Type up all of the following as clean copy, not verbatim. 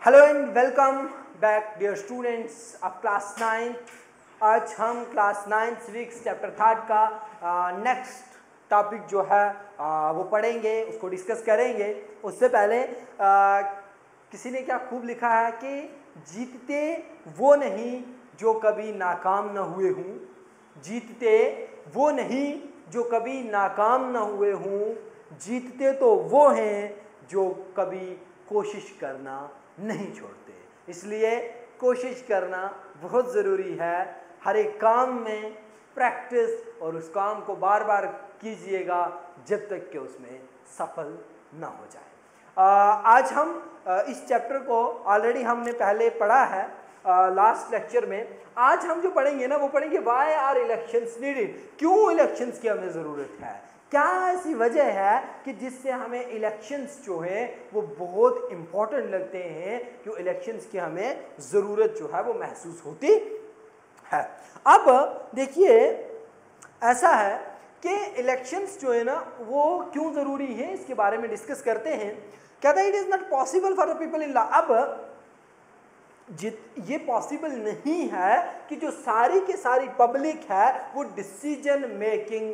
Hello and welcome back dear students of class 9। आज हम class 9 civics chapter 3 का next topic जो है वो पढ़ेंगे, उसको डिस्कस करेंगे। उससे पहले किसी ने क्या खूब लिखा है कि जीतते वो नहीं जो कभी नाकाम न हुए हों, जीतते वो नहीं जो कभी नाकाम न हुए हों, जीतते तो वो हैं जो कभी कोशिश करना नहीं छोड़ते। इसलिए कोशिश करना बहुत ज़रूरी है। हर एक काम में प्रैक्टिस और उस काम को बार बार कीजिएगा जब तक कि उसमें सफल ना हो जाए। आज हम इस चैप्टर को ऑलरेडी हमने पहले पढ़ा है लास्ट लेक्चर में। आज हम जो पढ़ेंगे ना वो पढ़ेंगे वाई आर इलेक्शंस नीडेड, क्यों इलेक्शंस की हमें ज़रूरत है, क्या ऐसी वजह है कि जिससे हमें इलेक्शंस जो हैं वो बहुत इम्पॉर्टेंट लगते हैं, क्यों इलेक्शंस की हमें ज़रूरत जो है वो महसूस होती है। अब देखिए ऐसा है कि इलेक्शंस जो है ना वो क्यों ज़रूरी है, इसके बारे में डिस्कस करते हैं। कहता है it is not possible for the people in law. अब ये पॉसिबल नहीं है कि जो सारी की सारी पब्लिक है वो डिसीजन मेकिंग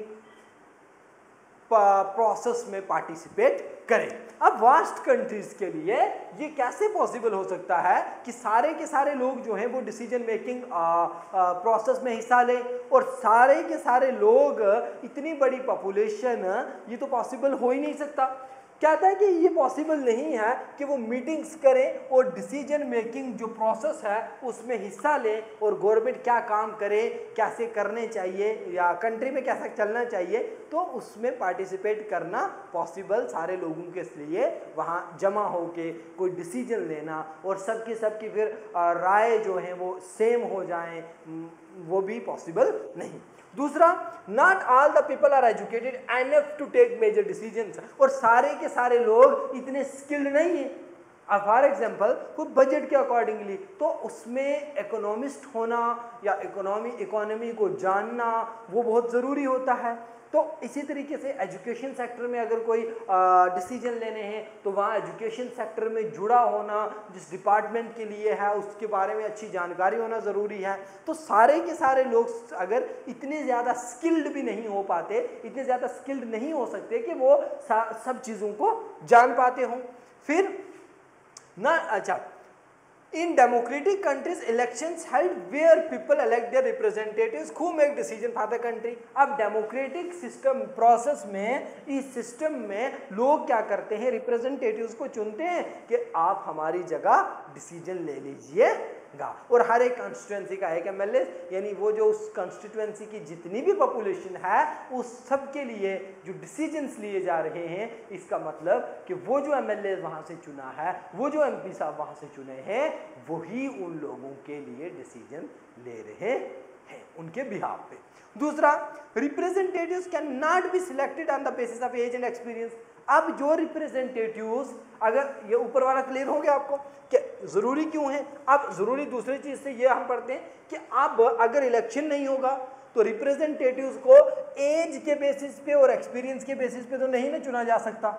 प्रोसेस में पार्टिसिपेट करें। अब वास्ट कंट्रीज के लिए ये कैसे पॉसिबल हो सकता है कि सारे के सारे लोग जो हैं वो डिसीजन मेकिंग प्रोसेस में हिस्सा लें, और सारे के सारे लोग इतनी बड़ी पॉपुलेशन, ये तो पॉसिबल हो ही नहीं सकता। कहता है कि ये पॉसिबल नहीं है कि वो मीटिंग्स करें और डिसीजन मेकिंग जो प्रोसेस है उसमें हिस्सा लें, और गवर्नमेंट क्या काम करे, कैसे करने चाहिए या कंट्री में कैसा चलना चाहिए, तो उसमें पार्टिसिपेट करना पॉसिबल सारे लोगों के लिए वहाँ जमा होके कोई डिसीजन लेना और सबकी फिर राय जो है वो सेम हो जाएं, वो भी पॉसिबल नहीं। दूसरा, not all the people are educated enough to take major decisions, और सारे के सारे लोग इतने स्किल्ड नहीं है। फॉर एग्जाम्पल कोई बजट के अकॉर्डिंगली, तो उसमें इकोनॉमिस्ट होना या इकोनॉमी को जानना वो बहुत ज़रूरी होता है। तो इसी तरीके से एजुकेशन सेक्टर में अगर कोई डिसीजन लेने हैं तो वहाँ एजुकेशन सेक्टर में जुड़ा होना, जिस डिपार्टमेंट के लिए है उसके बारे में अच्छी जानकारी होना ज़रूरी है। तो सारे के सारे लोग अगर इतने ज़्यादा स्किल्ड भी नहीं हो पाते, इतने ज़्यादा स्किल्ड नहीं हो सकते कि वो सब चीज़ों को जान पाते हों। फिर ना अच्छा, in democratic countries elections held where people elect their representatives who make decision for the country। अब डेमोक्रेटिक सिस्टम प्रोसेस में, इस सिस्टम में लोग क्या करते हैं, रिप्रेजेंटेटिव्स को चुनते हैं कि आप हमारी जगह डिसीजन ले लीजिएगा, और हर एक कॉन्स्टिट्यूएंसी का एक एमएलए, यानी वो जो उस कॉन्स्टिट्यूएंसी की जितनी भी पॉपुलेशन है उस सब के लिए जो डिसीजंस लिए जा रहे हैं, इसका मतलब कि वो जो एमएलए वहाँ से चुना है, वो जो एमपी साहब वहाँ से चुने हैं, वही उन लोगों के लिए डिसीजन ले रहे हैं उनके बिहाफ पे। दूसरा, representatives can not be selected on the basis of age and experience. अब जो रिप्रेजेंटेटिव्स, अगर ये ऊपर वाला क्लियर हो गया आपको कि ज़रूरी क्यों है। अब ज़रूरी दूसरी चीज़ से ये हम पढ़ते हैं कि अब अगर इलेक्शन नहीं होगा तो रिप्रेजेंटेटिव्स को एज के बेसिस पे और एक्सपीरियंस के बेसिस पे तो नहीं ना चुना जा सकता,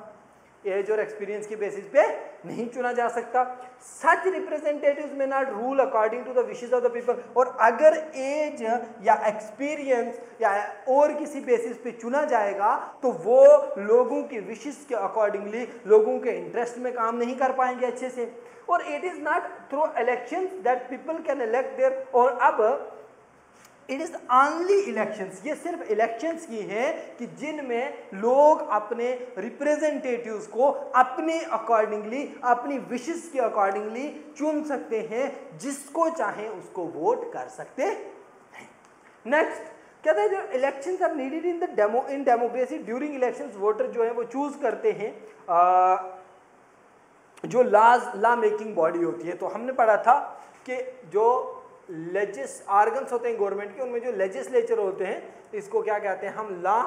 एज और एक्सपीरियंस के बेसिस पे नहीं चुना जा सकता। Such representatives may not rule according to the wishes of the people, और अगर एज या एक्सपीरियंस या और किसी बेसिस पे चुना जाएगा तो वो लोगों की विशेस के अकॉर्डिंगली लोगों के इंटरेस्ट में काम नहीं कर पाएंगे अच्छे से। और it is not through elections that people can elect their, और अब इट इज़ ऑनली इलेक्शंस, ये सिर्फ इलेक्शंस की हैं कि जिनमें लोग अपने रिप्रेजेंटेटिव्स को अपने अकॉर्डिंगली, अपनी विशेस के अकॉर्डिंगली चुन सकते हैं, जिसको चाहें उसको वोट कर सकते हैं। नेक्स्ट कहते हैं जो elections are needed in democracy, during elections voter जो है वो चूज करते हैं जो लॉ मेकिंग बॉडी होती है। तो हमने पढ़ा था कि जो आर्गन्स होते हैं गवर्नमेंट के, उनमें जो लेजिस्लेचर होते हैं इसको क्या कहते हैं हम, लॉ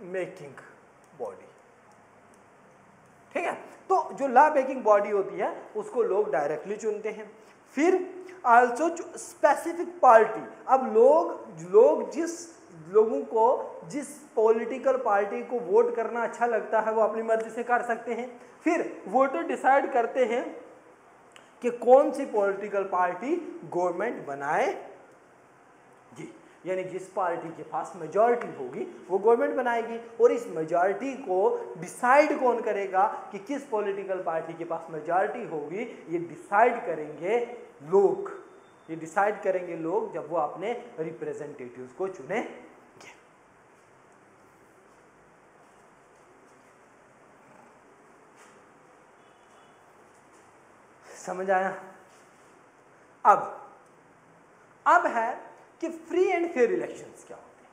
मेकिंग बॉडी। ठीक है, तो जो लॉ मेकिंग बॉडी होती है उसको लोग डायरेक्टली चुनते हैं। फिर आल्सो स्पेसिफिक पार्टी, अब लोग जिस लोगों को जिस पॉलिटिकल पार्टी को वोट करना अच्छा लगता है वो अपनी मर्जी से कर सकते हैं। फिर वोटर डिसाइड करते हैं कि कौन सी पॉलिटिकल पार्टी गवर्नमेंट बनाए जी, यानी जिस पार्टी के पास मेजॉरिटी होगी वो गवर्नमेंट बनाएगी। और इस मेजॉरिटी को डिसाइड कौन करेगा कि किस पॉलिटिकल पार्टी के पास मेजॉरिटी होगी, ये डिसाइड करेंगे लोग। ये डिसाइड करेंगे लोग जब वो अपने रिप्रेजेंटेटिव्स को चुनेंगे। समझ आया? अब है कि फ्री एंड फेयर इलेक्शंस क्या होते हैं।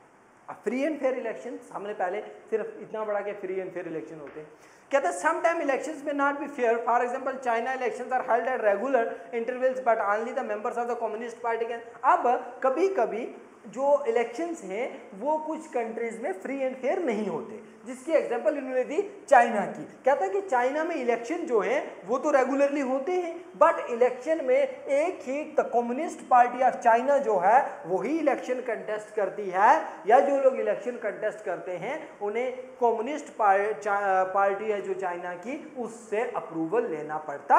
अब फ्री एंड फेयर इलेक्शंस हमने पहले सिर्फ इतना बड़ा कि फ्री एंड फेयर इलेक्शन होते हैं। कहते हैं some time elections may not be fair, for example China elections are held at regular intervals but only the members of the communist Party can. अब कभी कभी जो इलेक्शंस हैं वो कुछ कंट्रीज में फ्री एंड फेयर नहीं होते, जिसकी एग्जांपल इन्होंने दी चाइना की। कहता है कि चाइना में इलेक्शन जो है वो तो रेगुलरली होते हैं, बट इलेक्शन में एक ही the communist party of China जो है वही इलेक्शन कंटेस्ट करती है, या जो लोग इलेक्शन कंटेस्ट करते हैं उन्हें कम्युनिस्ट पार्टी है जो चाइना की उससे अप्रूवल लेना पड़ता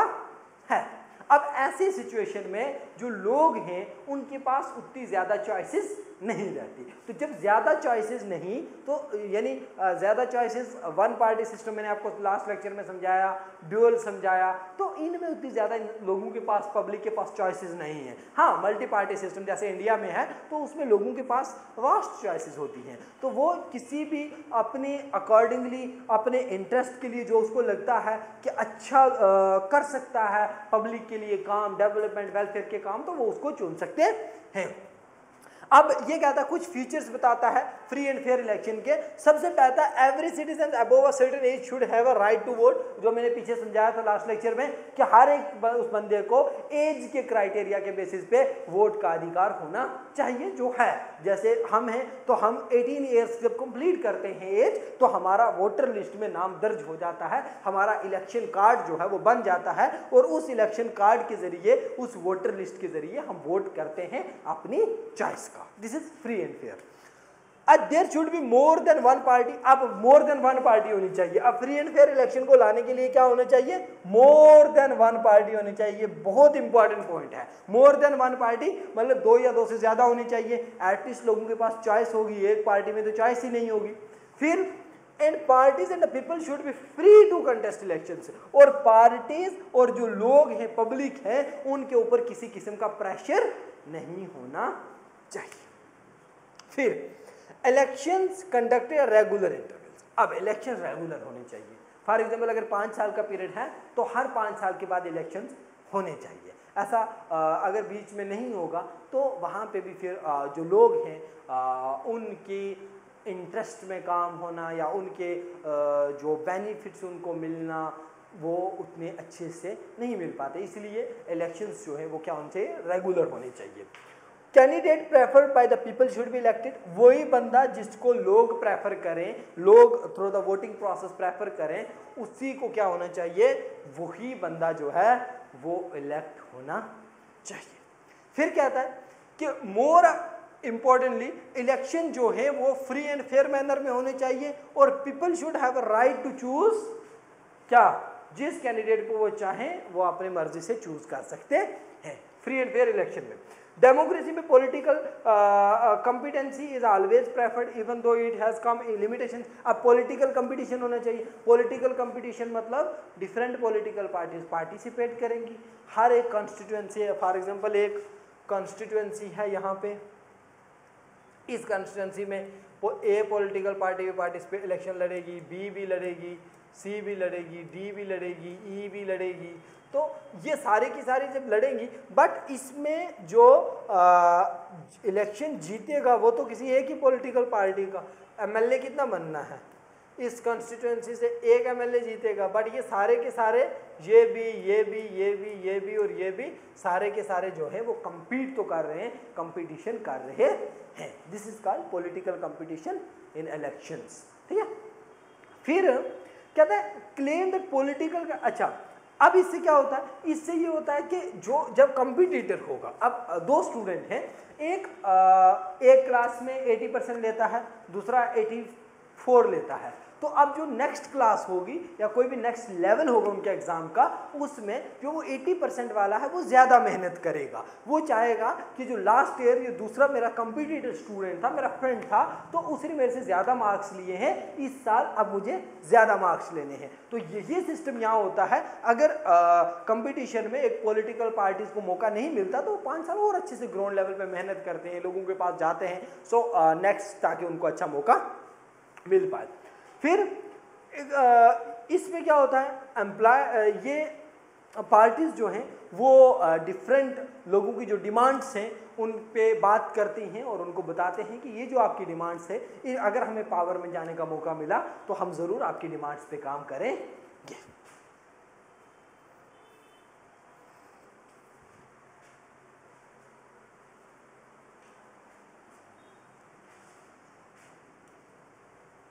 है। अब ऐसी सिचुएशन में जो लोग हैं उनके पास उतनी ज़्यादा चॉइसेस नहीं रहती। तो जब ज़्यादा चॉइसेस नहीं तो यानी ज़्यादा चॉइसेस, वन पार्टी सिस्टम मैंने आपको लास्ट लेक्चर में समझाया, ड्यूअल समझाया, तो इनमें उतनी ज़्यादा लोगों के पास, पब्लिक के पास चॉइसेस नहीं है। हाँ, मल्टी पार्टी सिस्टम जैसे इंडिया में है तो उसमें लोगों के पास वास्ट चॉइसेस होती हैं, तो वो किसी भी अपने अकॉर्डिंगली अपने इंटरेस्ट के लिए जो उसको लगता है कि अच्छा कर सकता है पब्लिक के लिए काम, डेवलपमेंट, वेलफेयर के काम, तो वो उसको चुन सकते हैं। अब ये कहता है कुछ फीचर्स बताता है फ्री एंड फेयर इलेक्शन के। सबसे पहला, every citizen above a certain age should have a right to vote, जो मैंने पीछे समझाया था लास्ट लेक्चर में कि हर एक उस बंदे को एज के क्राइटेरिया के बेसिस पे वोट का अधिकार होना चाहिए जो है। जैसे हम हैं तो हम 18 ईयर्स जब कंप्लीट करते हैं एज तो हमारा वोटर लिस्ट में नाम दर्ज हो जाता है, हमारा इलेक्शन कार्ड जो है वो बन जाता है, और उस इलेक्शन कार्ड के जरिए, उस वोटर लिस्ट के जरिए हम वोट करते हैं अपनी choice. This is free and fair. There should be more than one party. अब मोर देन वन पार्टी होनी चाहिए। अब फ्री एंड फेयर इलेक्शन को लाने के लिए क्या होना चाहिए? मोर देन वन पार्टी होनी चाहिए। बहुत इंपॉर्टेंट पॉइंट है। मोर देन वन पार्टी मतलब 2 या 2 से ज्यादा होनी चाहिए। एटलीस्ट लोगों के पास चॉइस होगी, एक पार्टी में तो चॉइस ही नहीं होगी। फिर and parties and the people should be free to contest elections, और पार्टीज और जो लोग हैं, पब्लिक है, उनके ऊपर किसी किस्म का प्रेशर नहीं होना चाहिए। फिर इलेक्शंस कंडक्टेड रेगुलर इंटरवल्स। अब इलेक्शन रेगुलर होने चाहिए। फॉर एग्जांपल अगर 5 साल का पीरियड है तो हर 5 साल के बाद इलेक्शंस होने चाहिए। ऐसा अगर बीच में नहीं होगा तो वहाँ पे भी फिर जो लोग हैं उनकी इंटरेस्ट में काम होना या उनके जो बेनिफिट्स उनको मिलना वो उतने अच्छे से नहीं मिल पाते। इसलिए इलेक्शंस जो है वो क्या होने चाहिए? रेगुलर होने चाहिए। Candidate preferred by the people should be elected. वही बंदा जिसको लोग प्रेफर करें, लोग through the voting process prefer करें, उसी को क्या होना चाहिए? वही बंदा जो है वो इलेक्ट होना चाहिए। फिर कहता है कि मोर इंपॉर्टेंटली इलेक्शन जो है वो फ्री एंड फेयर मैनर में होने चाहिए, और people should have a right to choose, क्या, जिस कैंडिडेट को वो चाहें वो अपनी मर्जी से चूज कर सकते हैं फ्री एंड फेयर इलेक्शन में। डेमोक्रेसी में political competency is always preferred even though it has come limitation. अब पॉलिटिकल कंपटीशन होना चाहिए। पॉलिटिकल कंपटीशन मतलब डिफरेंट पॉलिटिकल पार्टीज पार्टिसिपेट करेंगी हर एक कॉन्स्टिट्यूएंसी। फॉर एग्जांपल एक कॉन्स्टिट्यूएंसी है यहाँ पे, इस कॉन्स्टिट्यूएंसी में ए पॉलिटिकल पार्टी भी पार्टिसिपेट इलेक्शन लड़ेगी, बी भी लड़ेगी, सी भी लड़ेगी, डी भी लड़ेगी, ई भी लड़ेगी। तो ये सारी की सारी जब लड़ेंगी, बट इसमें जो इलेक्शन जीतेगा वो तो किसी एक ही पॉलिटिकल पार्टी का। एमएलए कितना बनना है? इस कॉन्स्टिट्यूएंसी से एक एमएलए जीतेगा, बट ये सारे के सारे ये भी, ये भी, ये भी, ये भी और ये भी सारे के सारे जो है वो compete तो कर रहे हैं, कंपटीशन कर रहे हैं। This is called political competition in elections. ठीक है। फिर कहता है क्लेम दैट पॉलिटिकल, अच्छा अब इससे क्या होता है? इससे ये होता है कि जो जब कंपटीटर होगा, अब 2 स्टूडेंट हैं, एक क्लास में 80% लेता है, दूसरा 4 लेता है। तो अब जो नेक्स्ट क्लास होगी या कोई भी नेक्स्ट लेवल होगा उनके एग्जाम का, उसमें जो वो 80% वाला है वो ज़्यादा मेहनत करेगा। वो चाहेगा कि जो लास्ट ईयर ये दूसरा मेरा कम्पिटिटिव स्टूडेंट था, मेरा फ्रेंड था, तो उसने मेरे से ज़्यादा मार्क्स लिए हैं, इस साल अब मुझे ज़्यादा मार्क्स लेने हैं। तो यही सिस्टम यहाँ होता है। अगर कंपटीशन में एक पॉलिटिकल पार्टीज को मौका नहीं मिलता तो 5 साल और अच्छे से ग्राउंड लेवल पे मेहनत करते हैं, लोगों के पास जाते हैं, सो नेक्स्ट ताकि उनको अच्छा मौका मिल पाए। फिर इसमें क्या होता है, ये पार्टीज जो हैं वो डिफरेंट लोगों की जो डिमांड्स हैं उन पे बात करती हैं और उनको बताते हैं कि ये जो आपकी डिमांड्स है, अगर हमें पावर में जाने का मौका मिला तो हम ज़रूर आपकी डिमांड्स पे काम करेंगे।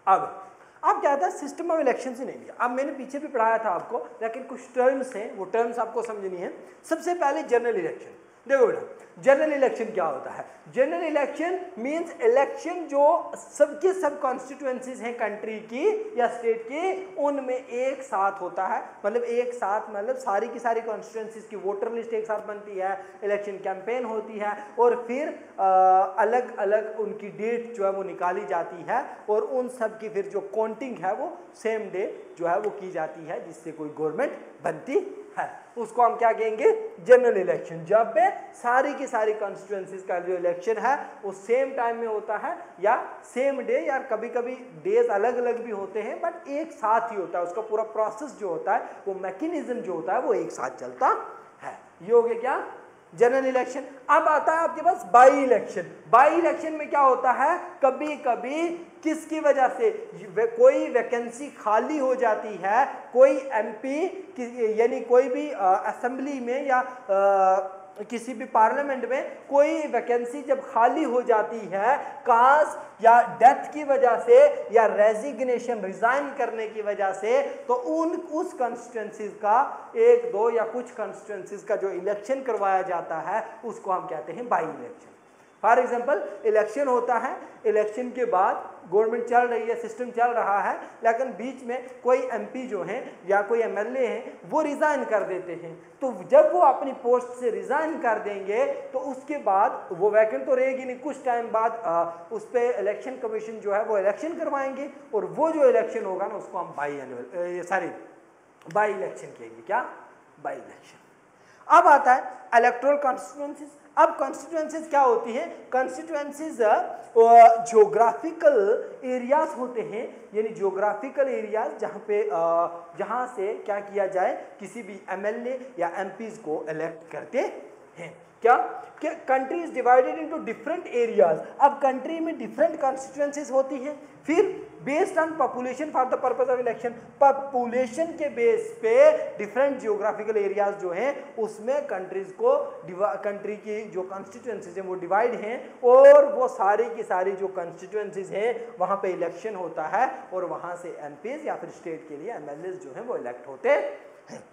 अब क्या था, सिस्टम ऑफ इलेक्शन से नहीं लिया। अब मैंने पीछे भी पढ़ाया था आपको, लेकिन कुछ टर्म्स हैं, वो टर्म्स आपको समझनी है। सबसे पहले जनरल इलेक्शन। देखो बेटा, जनरल इलेक्शन क्या होता है? जनरल इलेक्शन मींस इलेक्शन जो सबके सब कॉन्स्टिट्यूएंसीज हैं कंट्री की या स्टेट की, उनमें एक साथ होता है। मतलब एक साथ, मतलब सारी की सारी कॉन्स्टिट्यूएंसीज की वोटर लिस्ट एक साथ बनती है, इलेक्शन कैंपेन होती है और फिर अलग अलग उनकी डेट जो है वो निकाली जाती है और उन सब की फिर जो काउंटिंग है वो सेम डे जो है वो की जाती है, जिससे कोई गवर्नमेंट बनती है। उसको हम क्या कहेंगे? General election. जब पे सारी की सारी कॉन्स्टिट्यूएंसीज का जो इलेक्शन है वो सेम टाइम में होता है या सेम डे, या कभी कभी डेज अलग अलग भी होते हैं, बट एक साथ ही होता है। उसका पूरा प्रोसेस जो होता है, वो मैकेनिज्म जो होता है वो एक साथ चलता है। ये हो गया क्या? General election. अब आता है आपके पास बाई इलेक्शन। बाई इलेक्शन में क्या होता है, कभी कभी किसकी वजह से कोई वैकेंसी खाली हो जाती है, कोई एमपी यानी कोई भी असेंबली में या किसी भी पार्लियामेंट में कोई वैकेंसी जब खाली हो जाती है, कास्ट या डेथ की वजह से या रेजिग्नेशन रिजाइन करने की वजह से, तो उस कॉन्स्टिट्यूएंसीज का एक दो या कुछ कॉन्स्टिट्यूएंसीज का जो इलेक्शन करवाया जाता है उसको हम कहते हैं by election. For example, election होता है, इलेक्शन के बाद गवर्नमेंट चल रही है, सिस्टम चल रहा है, लेकिन बीच में कोई एमपी जो हैं या कोई एमएलए हैं वो रिज़ाइन कर देते हैं। तो जब वो अपनी पोस्ट से रिज़ाइन कर देंगे तो उसके बाद वो वैकेंट तो रहेगी नहीं, कुछ टाइम बाद उस पर इलेक्शन कमीशन जो है वो इलेक्शन करवाएंगे और वो जो इलेक्शन होगा ना उसको हम बाई इलेक्शन कहेंगे। क्या? By election. अब आता है इलेक्टोरल कॉन्स्टिट्यूएंसीज। अब कॉन्स्टिट्यूएंसीज क्या होती हैं? कॉन्स्टिट्यूएंसीज ज्योग्राफिकल एरियाज होते हैं, यानी ज्योग्राफिकल एरियाज जहां से क्या किया जाए, किसी भी एमएलए या एमपीज को इलेक्ट करते हैं। क्या country is divided into different areas. अब कंट्री में डिफरेंट कॉन्स्टिट्यूएंसीज होती हैं। फिर based on population for the purpose of election, population के बेस पे डिफरेंट जियोग्राफिकल एरियाज जो हैं उसमें कंट्रीज को कंट्री की जो कॉन्स्टिट्यूएंसीज हैं वो डिवाइड हैं और वो सारी की सारी जो कॉन्स्टिट्यूएंसीज हैं वहाँ पे इलेक्शन होता है और वहाँ से एमपीज या फिर स्टेट के लिए एमएलएज जो हैं वो इलेक्ट होते हैं।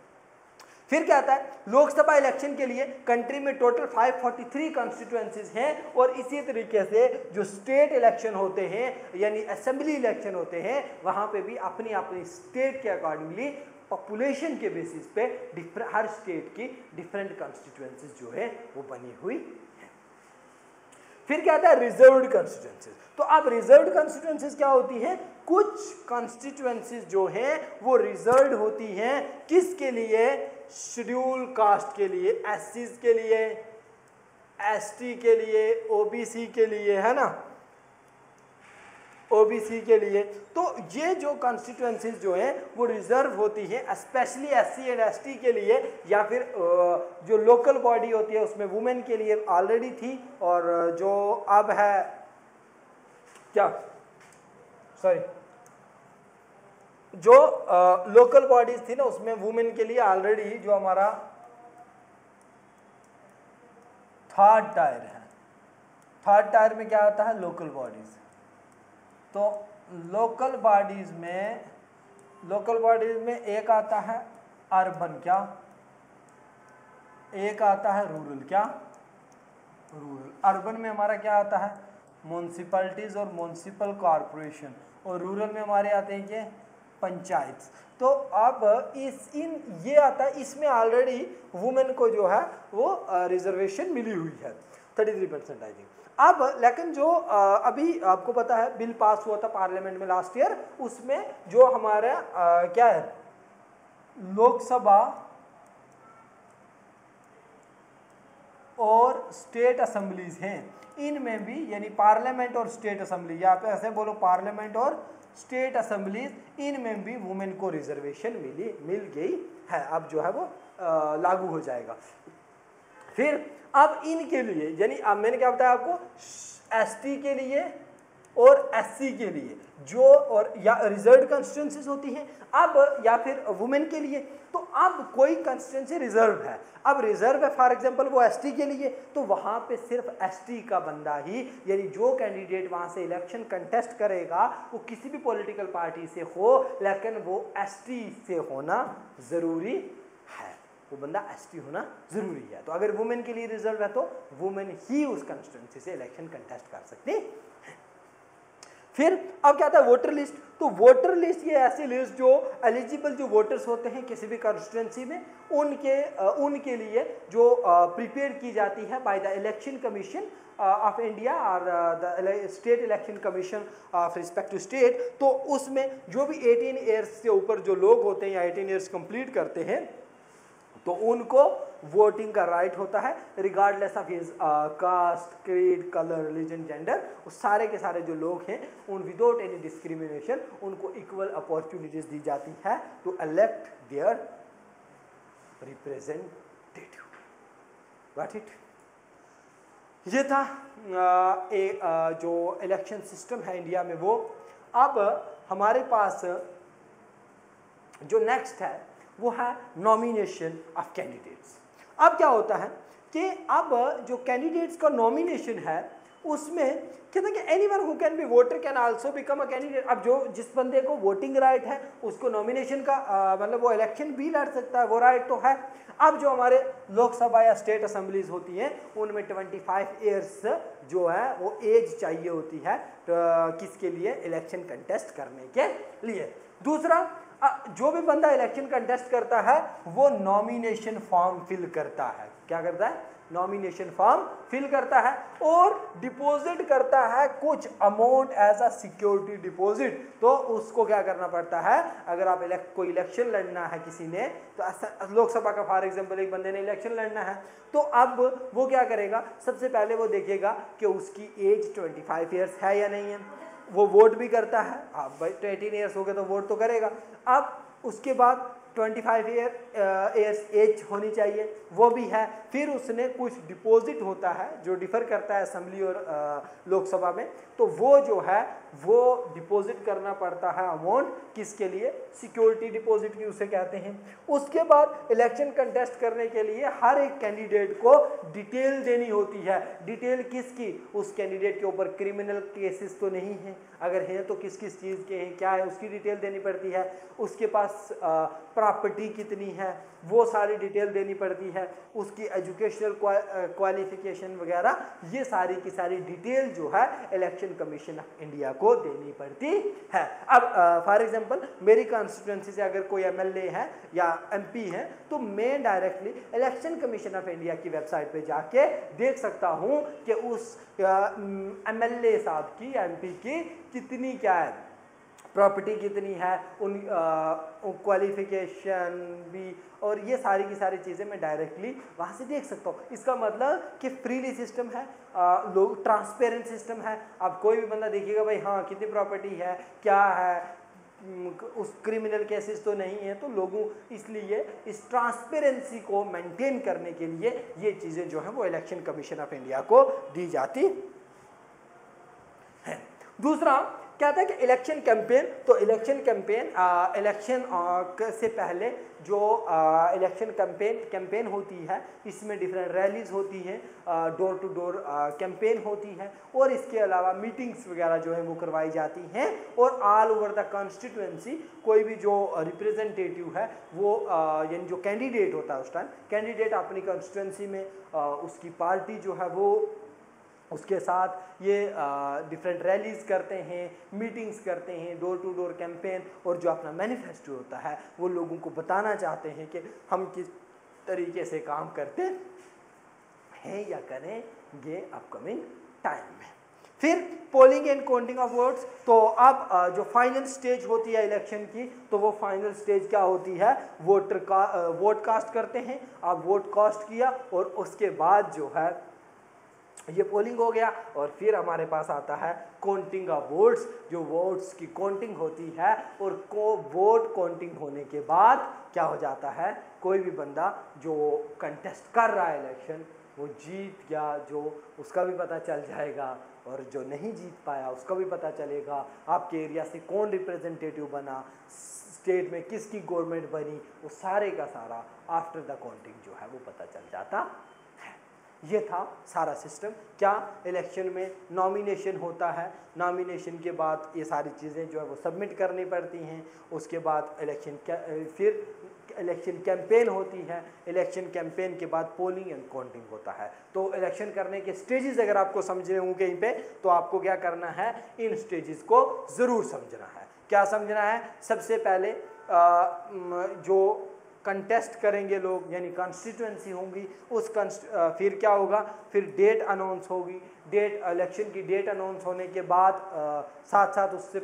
फिर क्या आता है? लोकसभा इलेक्शन के लिए कंट्री में टोटल 543 कॉन्स्टिट्यूएंसीज हैं और इसी तरीके से जो स्टेट इलेक्शन होते हैं यानी असेंबली इलेक्शन होते हैं वहाँ पे भी अपनी अपनी स्टेट के अकॉर्डिंगली पॉपुलेशन के बेसिस पे हर स्टेट की डिफरेंट कॉन्स्टिट्यूएंसीज जो है वो बनी हुई है। फिर क्या आता है? Reserved constituencies. तो अब रिजर्व्ड कॉन्स्टिट्यूएंसीज क्या होती हैं? कुछ कॉन्स्टिट्यूएंसीज जो हैं वो रिजर्व्ड होती हैं किसके लिए? शेड्यूल कास्ट के लिए, एससीज के लिए, एसटी के लिए, ओबीसी के लिए, है ना, ओबीसी के लिए। तो ये जो कॉन्स्टिट्यूएंसीज जो हैं वो रिजर्व होती हैं स्पेशली एससी एंड एसटी के लिए, या फिर जो लोकल बॉडी होती है उसमें वुमेन के लिए ऑलरेडी थी और जो अब है क्या, सॉरी, जो लोकल बॉडीज थी ना उसमें वुमेन के लिए ऑलरेडी जो हमारा थर्ड टायर है, थर्ड टायर में क्या आता है? Local bodies. तो लोकल बॉडीज में एक आता है अर्बन, क्या, एक आता है रूरल, क्या, रूरल। अर्बन में हमारा क्या आता है? म्युनिसिपैलिटीज और म्युनिसिपल कॉरपोरेशन, और रूरल में हमारे आते हैं क्या, पंचायत। तो अब ये आता है, इसमें ऑलरेडी वुमेन को जो है वो रिजर्वेशन मिली हुई है 33% आई थिंक। अब लेकिन जो अभी आपको पता है बिल पास हुआ था पार्लियामेंट में लास्ट ईयर, उसमें जो हमारा क्या है, लोकसभा और स्टेट असेंबलीज हैं, इनमें भी यानी पार्लियामेंट और स्टेट असेंबली, यहाँ पे ऐसे बोलो पार्लियामेंट और स्टेट असेंबलीज, इनमें भी वुमेन को रिजर्वेशन मिल गई है। अब जो है वो लागू हो जाएगा। फिर अब इनके लिए यानी अब मैंने क्या बताया आपको, एसटी के लिए और एससी के लिए जो और या रिजर्व्ड कंस्टिट्यूंसीज होती हैं, अब या फिर वुमेन के लिए, तो अब कोई कंस्टिट्यूंसी रिजर्व है, अब रिजर्व है फॉर एग्जांपल वो एसटी के लिए, तो वहां पे सिर्फ एसटी का बंदा ही, यानी जो कैंडिडेट वहां से इलेक्शन कंटेस्ट करेगा वो किसी भी पॉलिटिकल पार्टी से हो, लेकिन वो एसटी से होना जरूरी है, वो बंदा एसटी होना जरूरी है। तो अगर वुमेन के लिए रिजर्व है तो वुमेन ही उस कंस्टिट्यूंसी से इलेक्शन कंटेस्ट कर सकती है। फिर अब क्या आता है वोटर लिस्ट, तो वोटर लिस्ट ये ऐसी लिस्ट जो एलिजिबल जो वोटर्स होते हैं किसी भी कॉन्स्टिट्यूंसी में, उनके लिए जो प्रिपेयर की जाती है by the election commission of India और the state election commission of respective state. तो उसमें जो भी 18 ईयर्स से ऊपर जो लोग होते हैं या 18 ईयर्स कंप्लीट करते हैं तो उनको वोटिंग का राइट होता है regardless of his caste, creed, colour, religion, gender. उस सारे के सारे जो लोग हैं उन विदाउट एनी डिस्क्रिमिनेशन उनको इक्वल अपॉर्चुनिटीज दी जाती है to elect their representative. Got it? ये था जो इलेक्शन सिस्टम है इंडिया में वो। अब हमारे पास जो नेक्स्ट है वो है नॉमिनेशन ऑफ कैंडिडेट्स। अब क्या होता है कि अब जो कैंडिडेट्स का नॉमिनेशन है उसमें कहते हैं कि anyone who can be voter can also become a candidate. अब जो जिस बंदे को वोटिंग राइट है उसको नॉमिनेशन का मतलब वो इलेक्शन भी लड़ सकता है, वो राइट तो है। अब जो हमारे लोकसभा या स्टेट असेंबलीज होती हैं उनमें 25 ईयर्स जो है वो एज चाहिए होती है तो किसके लिए, इलेक्शन कंटेस्ट करने के लिए। दूसरा, जो भी बंदा इलेक्शन कंटेस्ट करता है वो नॉमिनेशन फॉर्म फिल करता है। क्या करता है? नॉमिनेशन फॉर्म फिल करता है और डिपॉजिट करता है कुछ amount as a security deposit. तो उसको क्या करना पड़ता है, अगर आप कोई इलेक्शन लड़ना है किसी ने, तो लोकसभा का फॉर एग्जांपल एक बंदे ने इलेक्शन लड़ना है, तो अब वो क्या करेगा, सबसे पहले वो देखेगा कि उसकी एज 25 ईयर्स है या नहीं है। वो वोट भी करता है, अब भाई 18 ईयर्स हो गए तो वोट तो करेगा। अब उसके बाद 25 ईयर्स एज होनी चाहिए, वो भी है। फिर उसने कुछ डिपॉजिट होता है जो डिफर करता है असेंबली और लोकसभा में, तो वो जो है वो डिपॉजिट करना पड़ता है अमाउंट, किसके लिए, सिक्योरिटी डिपॉजिट की उसे कहते हैं। उसके बाद इलेक्शन कंटेस्ट करने के लिए हर एक कैंडिडेट को डिटेल देनी होती है। डिटेल किसकी, उस कैंडिडेट के ऊपर क्रिमिनल केसेस तो नहीं है, अगर हैं तो किस किस चीज़ के हैं, क्या है, उसकी डिटेल देनी पड़ती है। उसके पास प्रॉपर्टी कितनी है वो सारी डिटेल देनी पड़ती है। उसकी एजुकेशनल क्वालिफिकेशन वगैरह ये सारी की सारी डिटेल जो है इलेक्शन कमीशन ऑफ इंडिया को देनी पड़ती है। अब फॉर एग्जांपल मेरी कॉन्स्टिट्यूंसी से अगर कोई एमएलए है या एमपी है तो मैं directly election commission of India की वेबसाइट पे जाके देख सकता हूँ कि उस एमएलए साहब की, एमपी की कितनी क्या है, प्रॉपर्टी कितनी है, उन क्वालिफिकेशन भी, और ये सारी की सारी चीज़ें मैं डायरेक्टली वहाँ से देख सकता हूँ। इसका मतलब कि फ्रीली सिस्टम है, लोग ट्रांसपेरेंट सिस्टम है। अब कोई भी बंदा देखिएगा भाई हाँ कितनी प्रॉपर्टी है, क्या है, उस क्रिमिनल केसेस तो नहीं है, तो लोगों इसलिए इस ट्रांसपेरेंसी को मेंटेन करने के लिए ये चीज़ें जो है वो इलेक्शन कमीशन ऑफ इंडिया को दी जाती है। दूसरा कहता है कि इलेक्शन कैंपेन, तो इलेक्शन कैंपेन इलेक्शन से पहले जो इलेक्शन कैंपेन होती है इसमें डिफरेंट रैलीज होती हैं, डोर टू डोर कैंपेन होती है, और इसके अलावा मीटिंग्स वगैरह जो है वो करवाई जाती हैं। और ऑल ओवर द कॉन्स्टिट्यूएंसी कोई भी जो रिप्रेजेंटेटिव है वो यानी जो कैंडिडेट होता है उस टाइम कैंडिडेट अपनी कॉन्स्टिट्यूएंसी में उसकी पार्टी जो है वो उसके साथ ये डिफरेंट रैलीज करते हैं, मीटिंग्स करते हैं, डोर टू डोर कैंपेन, और जो अपना मैनिफेस्टो होता है वो लोगों को बताना चाहते हैं कि हम किस तरीके से काम करते हैं या करेंगे अपकमिंग टाइम में। फिर polling and counting of votes. तो अब जो फाइनल स्टेज होती है इलेक्शन की, तो वो फाइनल स्टेज क्या होती है, वोट कास्ट करते हैं। आप वोट कास्ट किया और उसके बाद जो है ये पोलिंग हो गया, और फिर हमारे पास आता है काउंटिंग ऑफ वोट्स, जो वोट्स की काउंटिंग होती है। और वोट काउंटिंग होने के बाद क्या हो जाता है, कोई भी बंदा जो कंटेस्ट कर रहा है इलेक्शन वो जीत गया, जो उसका भी पता चल जाएगा, और जो नहीं जीत पाया उसका भी पता चलेगा। आपके एरिया से कौन रिप्रेजेंटेटिव बना, स्टेट में किसकी गवर्नमेंट बनी, वो सारे का सारा आफ्टर द काउंटिंग जो है वो पता चल जाता है। ये था सारा सिस्टम। क्या इलेक्शन में नॉमिनेशन होता है, नॉमिनेशन के बाद ये सारी चीज़ें जो है वो सबमिट करनी पड़ती हैं। उसके बाद फिर इलेक्शन कैंपेन होती है, इलेक्शन कैंपेन के बाद पोलिंग एंड काउंटिंग होता है। तो इलेक्शन करने के स्टेजेस अगर आपको समझने होंगे कहीं पे, तो आपको क्या करना है, इन स्टेजेस को ज़रूर समझना है। क्या समझना है, सबसे पहले जो कंटेस्ट करेंगे लोग, यानी कॉन्स्टिट्यूएंसी होंगी, फिर क्या होगा, फिर डेट अनाउंस होगी। इलेक्शन की डेट अनाउंस होने के बाद साथ साथ उससे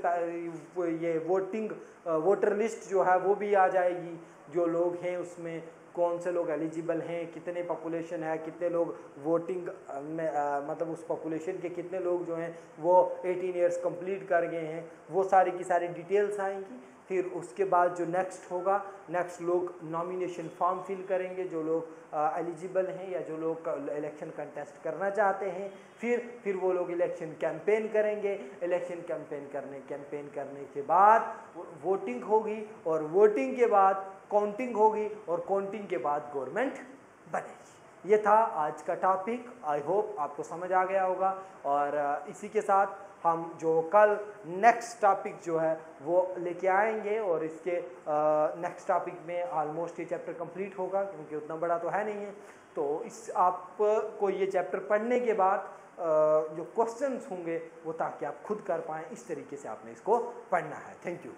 ये वोटर लिस्ट जो है वो भी आ जाएगी, जो लोग हैं उसमें कौन से लोग एलिजिबल हैं, कितने पॉपुलेशन है, कितने लोग वोटिंग में मतलब उस पॉपुलेशन के कितने लोग जो हैं वो 18 ईयर्स कंप्लीट कर गए हैं, वो सारी की सारी डिटेल्स आएंगी। फिर उसके बाद जो नेक्स्ट होगा, नेक्स्ट लोग नॉमिनेशन फॉर्म फिल करेंगे, जो लोग एलिजिबल हैं या जो लोग इलेक्शन कंटेस्ट करना चाहते हैं। फिर वो लोग इलेक्शन कैंपेन करेंगे। इलेक्शन कैंपेन करने के बाद वोटिंग होगी, और वोटिंग के बाद काउंटिंग होगी, और काउंटिंग के बाद गवर्नमेंट बनेगी। ये था आज का टॉपिक। आई होप आपको समझ आ गया होगा। और इसी के साथ हम जो कल नेक्स्ट टॉपिक जो है वो लेके आएंगे, और इसके नेक्स्ट टॉपिक में ऑलमोस्ट ये चैप्टर कंप्लीट होगा, क्योंकि उतना बड़ा तो है नहीं है। तो आपको ये चैप्टर पढ़ने के बाद जो क्वेश्चंस होंगे वो ताकि आप खुद कर पाएँ, इस तरीके से आपने इसको पढ़ना है। Thank you.